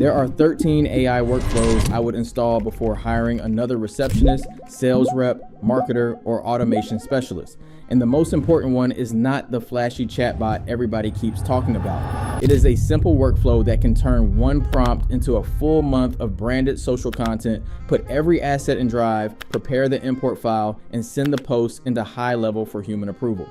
There are 13 AI workflows I would install before hiring another receptionist, sales rep, marketer, or automation specialist. And the most important one is not the flashy chatbot everybody keeps talking about. It is a simple workflow that can turn one prompt into a full month of branded social content, put every asset in Drive, prepare the import file, and send the post into HighLevel for human approval.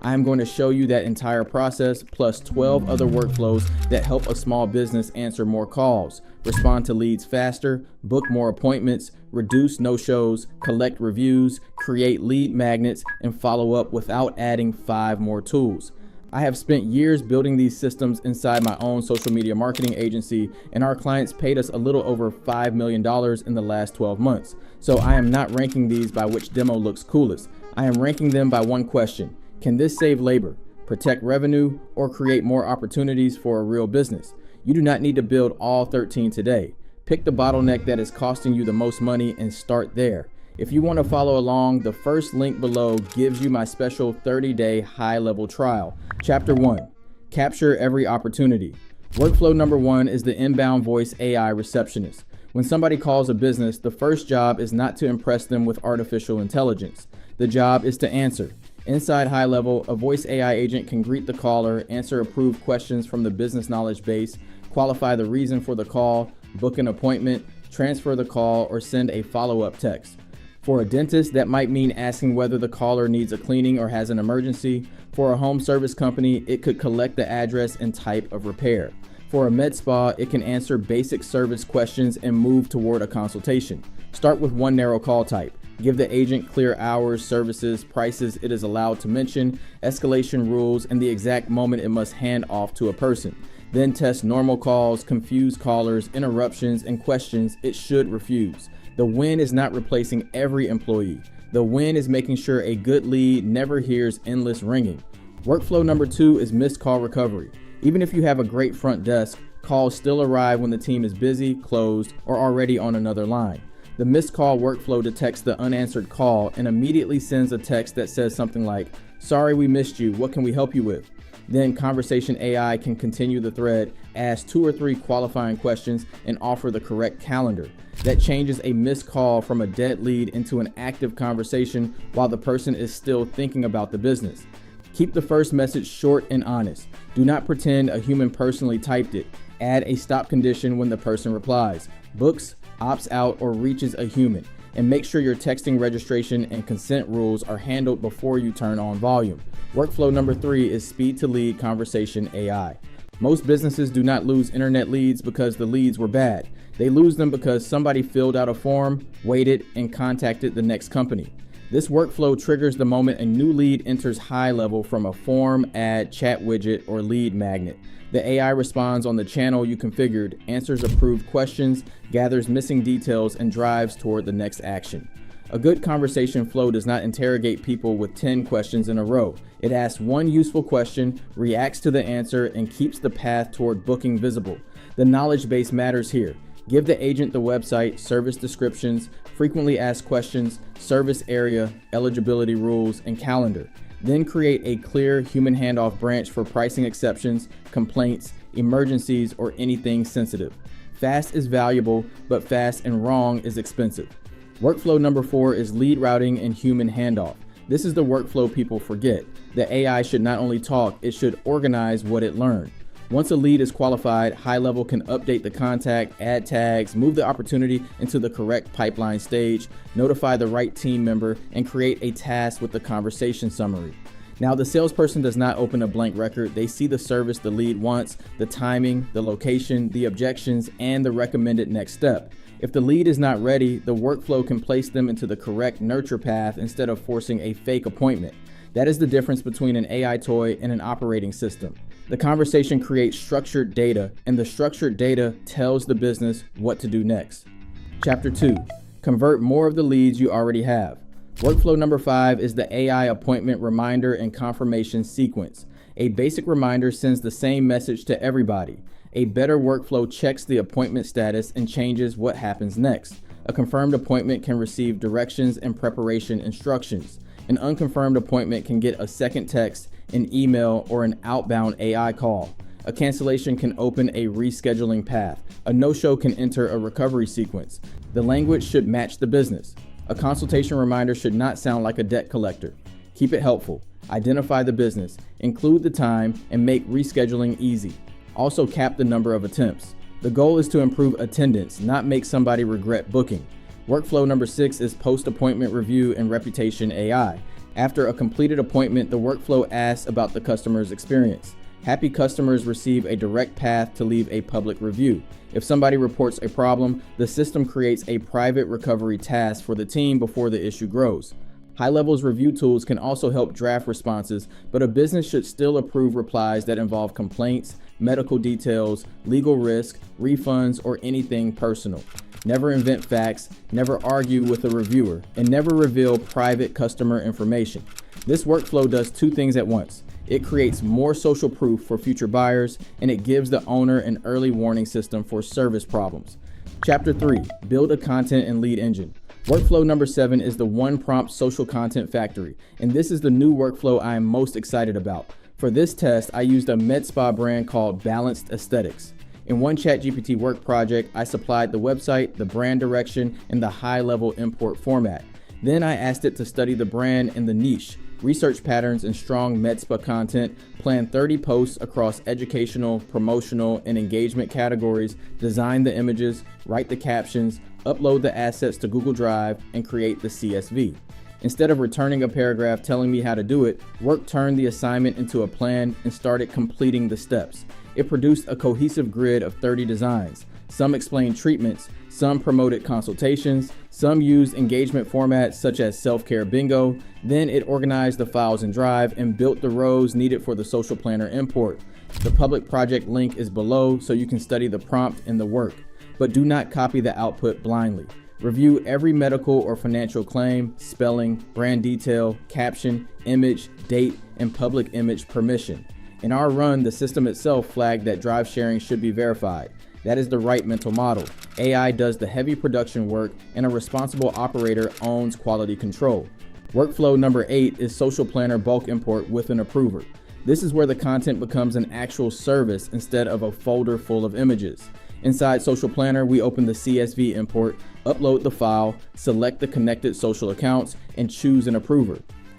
I am going to show you that entire process plus 12 other workflows that help a small business answer more calls, respond to leads faster, book more appointments, reduce no-shows, collect reviews, create lead magnets, and follow up without adding 5 more tools. I have spent years building these systems inside my own social media marketing agency, and our clients paid us a little over $5 million in the last 12 months. So I am not ranking these by which demo looks coolest. I am ranking them by one question. Can this save labor, protect revenue, or create more opportunities for a real business? You do not need to build all 13 today. Pick the bottleneck that is costing you the most money and start there. If you want to follow along, the first link below gives you my special 30-day HighLevel trial. Chapter 1, Capture Every Opportunity. Workflow number 1 is the inbound voice AI receptionist. When somebody calls a business, the first job is not to impress them with artificial intelligence. The job is to answer. Inside HighLevel, a voice AI agent can greet the caller, answer approved questions from the business knowledge base, qualify the reason for the call, book an appointment, transfer the call, or send a follow-up text. For a dentist, that might mean asking whether the caller needs a cleaning or has an emergency. For a home service company, it could collect the address and type of repair. For a med spa, it can answer basic service questions and move toward a consultation. Start with one narrow call type. Give the agent clear hours, services, prices it is allowed to mention, escalation rules, and the exact moment it must hand off to a person. Then test normal calls, confused callers, interruptions, and questions it should refuse. The win is not replacing every employee. The win is making sure a good lead never hears endless ringing. Workflow number 2 is missed call recovery. Even if you have a great front desk, calls still arrive when the team is busy, closed, or already on another line. The missed call workflow detects the unanswered call and immediately sends a text that says something like, "Sorry we missed you, what can we help you with?" Then conversation AI can continue the thread, ask 2 or 3 qualifying questions, and offer the correct calendar. That changes a missed call from a dead lead into an active conversation while the person is still thinking about the business. Keep the first message short and honest. Do not pretend a human personally typed it. Add a stop condition when the person replies, books, opts out, or reaches a human. And make sure your texting registration and consent rules are handled before you turn on volume. Workflow number 3 is speed to lead conversation AI. Most businesses do not lose internet leads because the leads were bad. They lose them because somebody filled out a form, waited, and contacted the next company. This workflow triggers the moment a new lead enters HighLevel from a form, ad, chat widget, or lead magnet. The AI responds on the channel you configured, answers approved questions, gathers missing details, and drives toward the next action. A good conversation flow does not interrogate people with 10 questions in a row. It asks one useful question, reacts to the answer, and keeps the path toward booking visible. The knowledge base matters here. Give the agent the website, service descriptions, frequently asked questions, service area, eligibility rules, and calendar. Then create a clear human handoff branch for pricing exceptions, complaints, emergencies, or anything sensitive. Fast is valuable, but fast and wrong is expensive. Workflow number 4 is lead routing and human handoff. This is the workflow people forget. The AI should not only talk, it should organize what it learned. Once a lead is qualified, HighLevel can update the contact, add tags, move the opportunity into the correct pipeline stage, notify the right team member, and create a task with the conversation summary. Now, the salesperson does not open a blank record. They see the service the lead wants, the timing, the location, the objections, and the recommended next step. If the lead is not ready, the workflow can place them into the correct nurture path instead of forcing a fake appointment. That is the difference between an AI toy and an operating system. The conversation creates structured data, and the structured data tells the business what to do next. Chapter 2, convert more of the leads you already have. Workflow number 5 is the AI appointment reminder and confirmation sequence. A basic reminder sends the same message to everybody. A better workflow checks the appointment status and changes what happens next. A confirmed appointment can receive directions and preparation instructions. An unconfirmed appointment can get a second text, an email, or an outbound AI call. A cancellation can open a rescheduling path. A no-show can enter a recovery sequence. The language should match the business. A consultation reminder should not sound like a debt collector. Keep it helpful. Identify the business, include the time, and make rescheduling easy. Also cap the number of attempts. The goal is to improve attendance, not make somebody regret booking. Workflow number 6 is post-appointment review and reputation AI. After a completed appointment, the workflow asks about the customer's experience. Happy customers receive a direct path to leave a public review. If somebody reports a problem, the system creates a private recovery task for the team before the issue grows. HighLevel's review tools can also help draft responses, but a business should still approve replies that involve complaints, medical details, legal risk, refunds, or anything personal. Never invent facts, never argue with a reviewer, and never reveal private customer information. This workflow does two things at once. It creates more social proof for future buyers, and it gives the owner an early warning system for service problems. Chapter 3, build a content and lead engine. Workflow number 7 is the one prompt social content factory, and this is the new workflow I am most excited about. For this test, I used a med spa brand called Balanced Aesthetics. In one ChatGPT work project, I supplied the website, the brand direction, and the high-level import format. Then I asked it to study the brand and the niche, research patterns and strong med spa content, plan 30 posts across educational, promotional, and engagement categories, design the images, write the captions, upload the assets to Google Drive, and create the CSV. Instead of returning a paragraph telling me how to do it, Work turned the assignment into a plan and started completing the steps. It produced a cohesive grid of 30 designs. Some explained treatments, some promoted consultations, some used engagement formats such as self-care bingo. Then it organized the files in Drive and built the rows needed for the social planner import. The public project link is below so you can study the prompt and the work, but do not copy the output blindly. Review every medical or financial claim, spelling, brand detail, caption, image, date, and public image permission. In our run, the system itself flagged that drive sharing should be verified. That is the right mental model. AI does the heavy production work, and a responsible operator owns quality control. Workflow number 8 is social planner bulk import with an approver. This is where the content becomes an actual service instead of a folder full of images. Inside Social Planner, we open the CSV import, upload the file, select the connected social accounts, and choose an approver.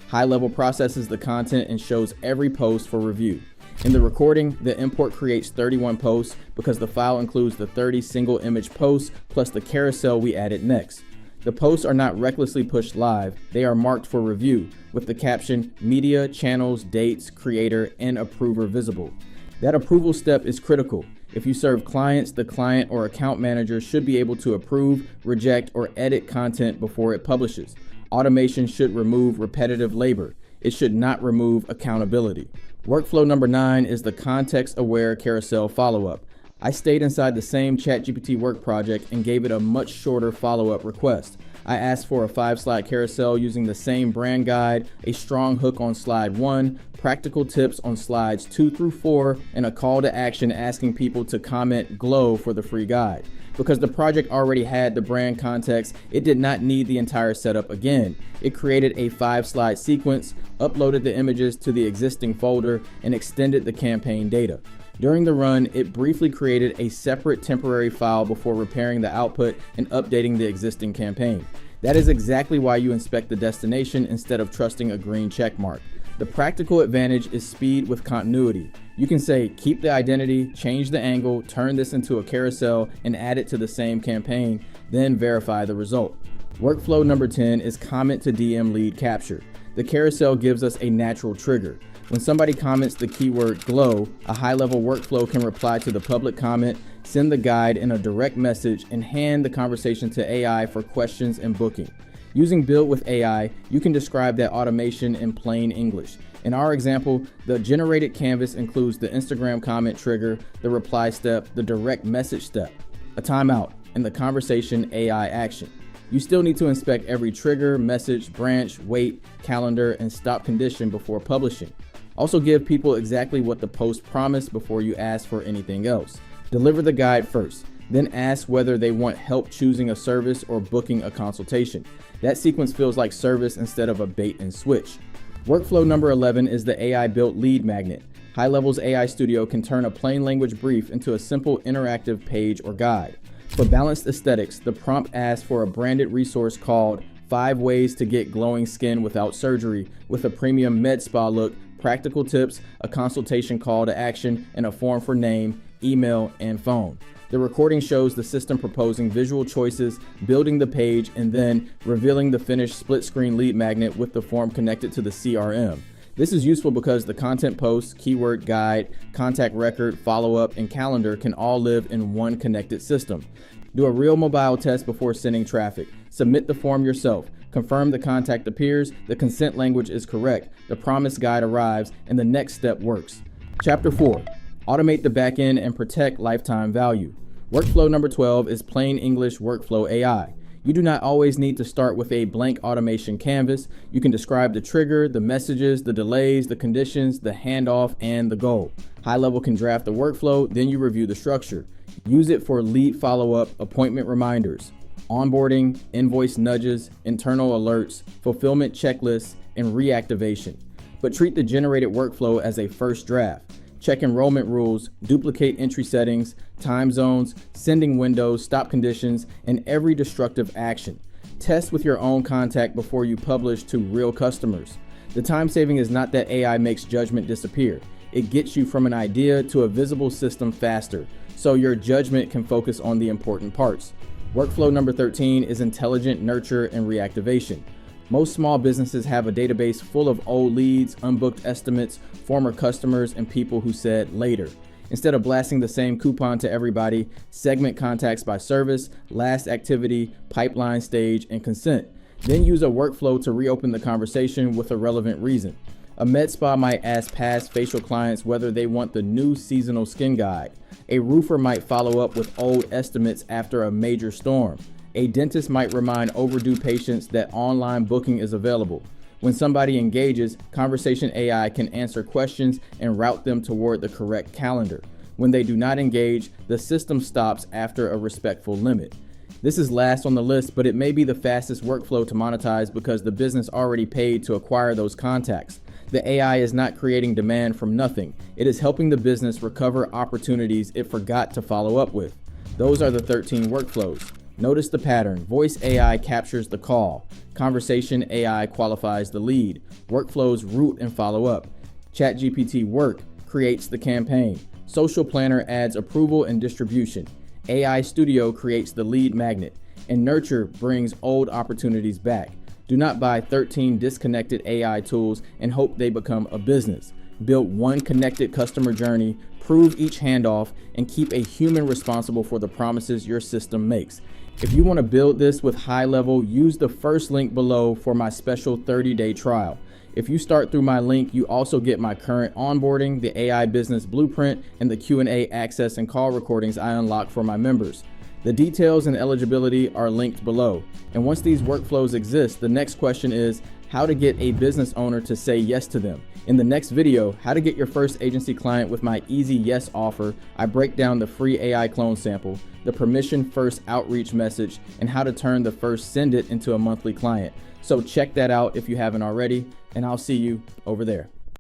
HighLevel processes the content and shows every post for review. In the recording, the import creates 31 posts because the file includes the 30 single image posts plus the carousel we added next. The posts are not recklessly pushed live, they are marked for review with the caption media, channels, dates, creator, and approver visible. That approval step is critical. If you serve clients, the client or account manager should be able to approve, reject, or edit content before it publishes. Automation should remove repetitive labor. It should not remove accountability. Workflow number 9 is the context-aware carousel follow-up. I stayed inside the same ChatGPT work project and gave it a much shorter follow-up request. I asked for a 5-slide carousel using the same brand guide, a strong hook on slide 1, practical tips on slides 2 through 4, and a call to action asking people to comment GLOW for the free guide. Because the project already had the brand context, it did not need the entire setup again. It created a 5-slide sequence, uploaded the images to the existing folder, and extended the campaign data. During the run, it briefly created a separate temporary file before repairing the output and updating the existing campaign. That is exactly why you inspect the destination instead of trusting a green check mark. The practical advantage is speed with continuity. You can say, keep the identity, change the angle, turn this into a carousel, and add it to the same campaign, then verify the result. Workflow number 10 is comment to DM lead capture. The carousel gives us a natural trigger. When somebody comments the keyword GLOW, a high-level workflow can reply to the public comment, send the guide in a direct message, and hand the conversation to AI for questions and booking. Using Build with AI, you can describe that automation in plain English. In our example, the generated canvas includes the Instagram comment trigger, the reply step, the direct message step, a timeout, and the conversation AI action. You still need to inspect every trigger, message, branch, wait, calendar, and stop condition before publishing. Also give people exactly what the post promised before you ask for anything else. Deliver the guide first, then ask whether they want help choosing a service or booking a consultation. That sequence feels like service instead of a bait and switch. Workflow number 11 is the AI-built lead magnet. HighLevel's AI Studio can turn a plain language brief into a simple interactive page or guide. For balanced aesthetics, the prompt asks for a branded resource called 5 Ways to Get Glowing Skin Without Surgery, with a premium med spa look, practical tips, a consultation call to action, and a form for name, email, and phone. The recording shows the system proposing visual choices, building the page, and then revealing the finished split-screen lead magnet with the form connected to the CRM. This is useful because the content post, keyword guide, contact record, follow-up, and calendar can all live in one connected system. Do a real mobile test before sending traffic. Submit the form yourself. Confirm the contact appears, the consent language is correct, the promise guide arrives, and the next step works. Chapter 4. Automate the backend and protect lifetime value. Workflow number 12 is plain English workflow AI. You do not always need to start with a blank automation canvas. You can describe the trigger, the messages, the delays, the conditions, the handoff, and the goal. HighLevel can draft the workflow, then you review the structure. Use it for lead follow-up, appointment reminders, onboarding, invoice nudges, internal alerts, fulfillment checklists, and reactivation. But treat the generated workflow as a first draft. Check enrollment rules, duplicate entry settings, time zones, sending windows, stop conditions, and every destructive action. Test with your own contact before you publish to real customers. The time saving is not that AI makes judgment disappear. It gets you from an idea to a visible system faster, so your judgment can focus on the important parts. Workflow number 13 is intelligent nurture and reactivation. Most small businesses have a database full of old leads, unbooked estimates, former customers, and people who said later. Instead of blasting the same coupon to everybody, segment contacts by service, last activity, pipeline stage, and consent. Then use a workflow to reopen the conversation with a relevant reason. A med spa might ask past facial clients whether they want the new seasonal skin guide. A roofer might follow up with old estimates after a major storm. A dentist might remind overdue patients that online booking is available. When somebody engages, conversation AI can answer questions and route them toward the correct calendar. When they do not engage, the system stops after a respectful limit. This is last on the list, but it may be the fastest workflow to monetize because the business already paid to acquire those contacts. The AI is not creating demand from nothing. It is helping the business recover opportunities it forgot to follow up with. Those are the 13 workflows. Notice the pattern. Voice AI captures the call. Conversation AI qualifies the lead. Workflows route and follow up. ChatGPT Work creates the campaign. Social Planner adds approval and distribution. AI Studio creates the lead magnet. And Nurture brings old opportunities back. Do not buy 13 disconnected AI tools and hope they become a business. Build one connected customer journey, prove each handoff, and keep a human responsible for the promises your system makes. If you want to build this with HighLevel, use the first link below for my special 30-day trial. If you start through my link, you also get my current onboarding, the AI business blueprint, and the Q&A access and call recordings I unlock for my members. The details and eligibility are linked below. And once these workflows exist, the next question is how to get a business owner to say yes to them. In the next video, how to get your first agency client with my easy yes offer, I break down the free AI clone sample, the permission first outreach message, and how to turn the first send it into a monthly client. So check that out if you haven't already, and I'll see you over there.